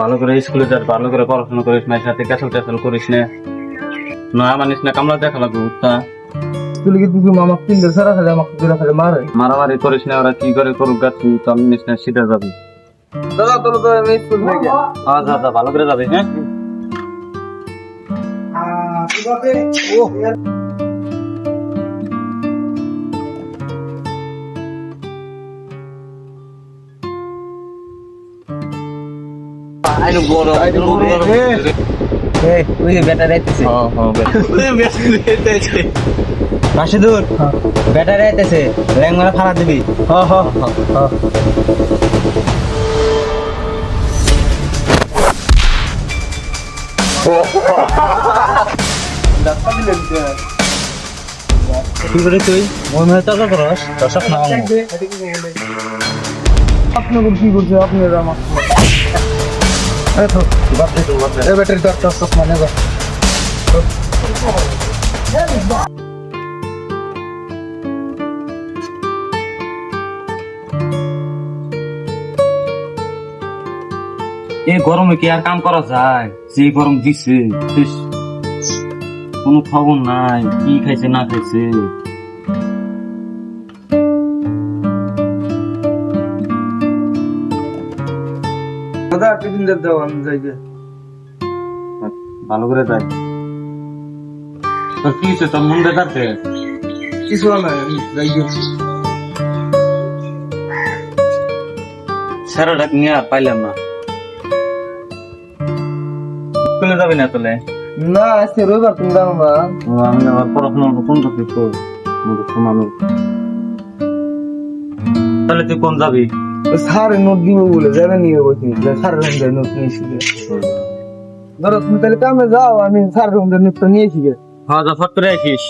ভালো করে স্কুলে যাস, ভালো করে পড়াশোনা করিস না, সাথে ক্যাসেল ট্যাসেল করিস না, নয়া মানিস না, কামলা দেখা লাগবে উঠতা। স্কুলে কি তুমি মামা তিনটে সারা খালি আমাকে দুরা খালি মারে। মারামারি করিস না, ওরা কি করে করুক গা, তুই তো আমি নিস না, সিধা যাবি। দাদা তোর তো আমি স্কুল থেকে যা যা, ভালো করে যাবি। হ্যাঁ, রাশিদুর ব্যাটারি আইতেছে, র্যাং মারা ফাড়া দিবি। কি করে তুই মনে হয় তর্ক করস? দর্শক না আপনার কি করছে আপনার আমাকে ব্যাটারি দরকার সব মানে এই গরমে কি আর কাম করা যায়? যে গরম দিছে, ইস, কোনো খবর নাই, কি খাইছে না খাইছে। দাদা টিফিন দাও আমি যাই গে। ভালো করে যাই। তোর কি হচ্ছে? তোর মন বেজাতে কিছু না যাই গে। সারাটা নিয়ে আর পাইলাম না। স্কুলে যাবি না তোলে? না আজকে রবিবার তুমি দাও না। আমি আবার পড়াশোনা কোন টপিক শোনালো। তাহলে তুই কোন যাবি? স্যার নোট দিব বলে যাবে নিয়ে বলছি স্যার নোট নিয়েছি ধরো তুমি তাহলে কামে যাও, আমি স্যার নোটটা নিয়েছি গে। হ্যাঁ, যা ফট করে আসিস।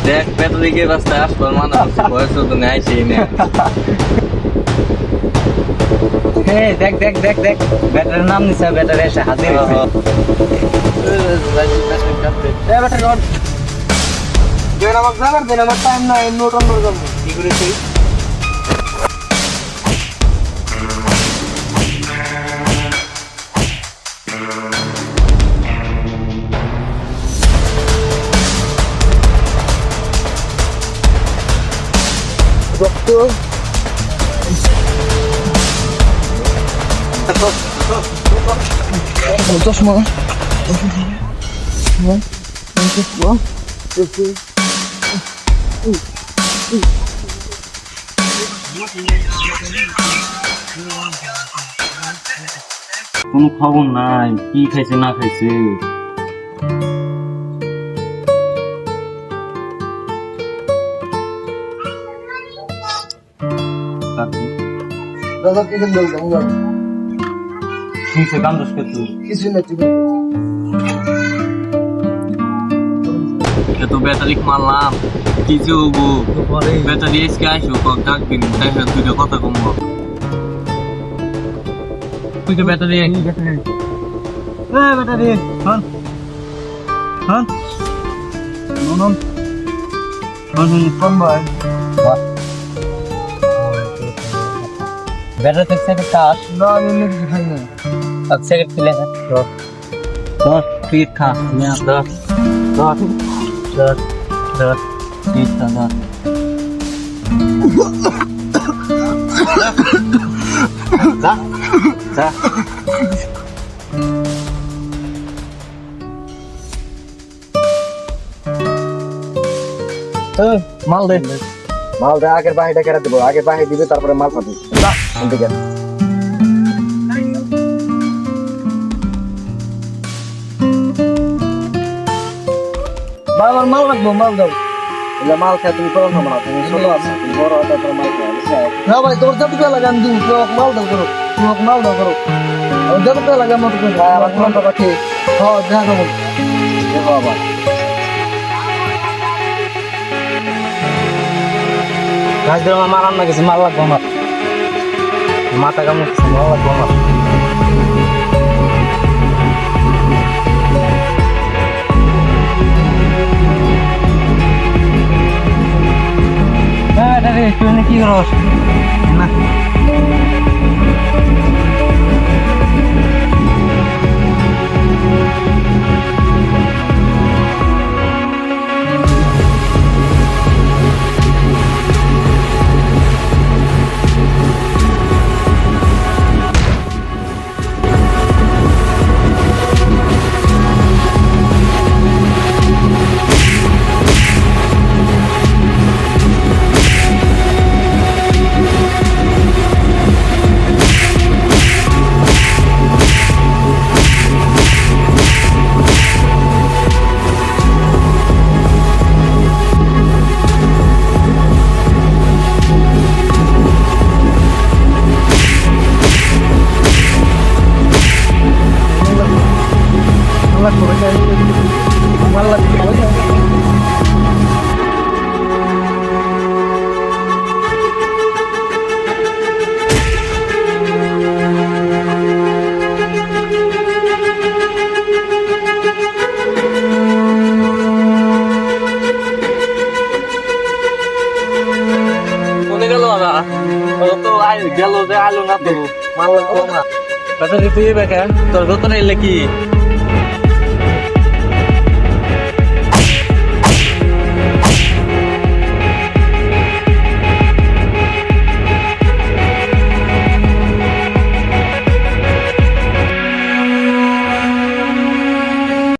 দেখ ব্যাটারি কে রাস্তায় আসবার মানা হচ্ছে, বয়স তো নেই সেই না। দেখ দেখ দেখ দেখ ব্যাটারির নাম নিছে, ব্যাটারি এসে হাজির হয়েছে। ব্যাটারি নোট দেন আমাকে যাবার দেন, আমার টাইম নাই, নোট অন্য যাবো। কি করে তুই রক্ত চশমা কোনো খবর নাই, কি খাইছে না খাইছে। দাদা টিফিন দাও যাবো। কিসে কাম দোষ করছিস? কিছু না টিফিন এত ব্যাটারি মারলাম, কি যে হবো? ব্যাটারি এসকে আসবো, ডাক দিন দেখা দুইটা কথা কমবো। তুই তো ব্যাটারি ব্যাটারি হন হন নন হন কম ভাই ব্যাটারি থেকে সেকেন্ড কাজ না আমি এমনি কিছু খাই না। अब सेकंड प्ले है तो फिर खा मैं 10 ठीक था जा जा মাল দে আগের বাহিটা কেটে দেবো, আগে বাহি দিবে তারপরে মাল পাবি। ঠিক আছে বাবার মাল রাখবো, মাল দাও। माल खाए तुम कौन हो माल तुम छोटो আছে তুমি বড় হতে তোর মাল খায় বুঝছো না ভাই তোর যত টাকা লাগে আমি দিব, তুই মাল দাও করো, তুই মাল দাও করো, আর যত টাকা লাগে আমার তো ভাই আমার ফোন টাকা ঠিক হ্যাঁ দেখা দেবো দেখো বাবা কাজ দিয়ে আমার রান্না কিছু মাল লাগবে আমার মাথা কামড়ছে মাল লাগবে আমার তুই কি করস না আমার পয়সা আমার লাগবে পয়সা কোনে গেল না ও তো গেল যে আলো না তো মাল লাগলো না বেটা তুই বেকা তোর দোকানে এলে কি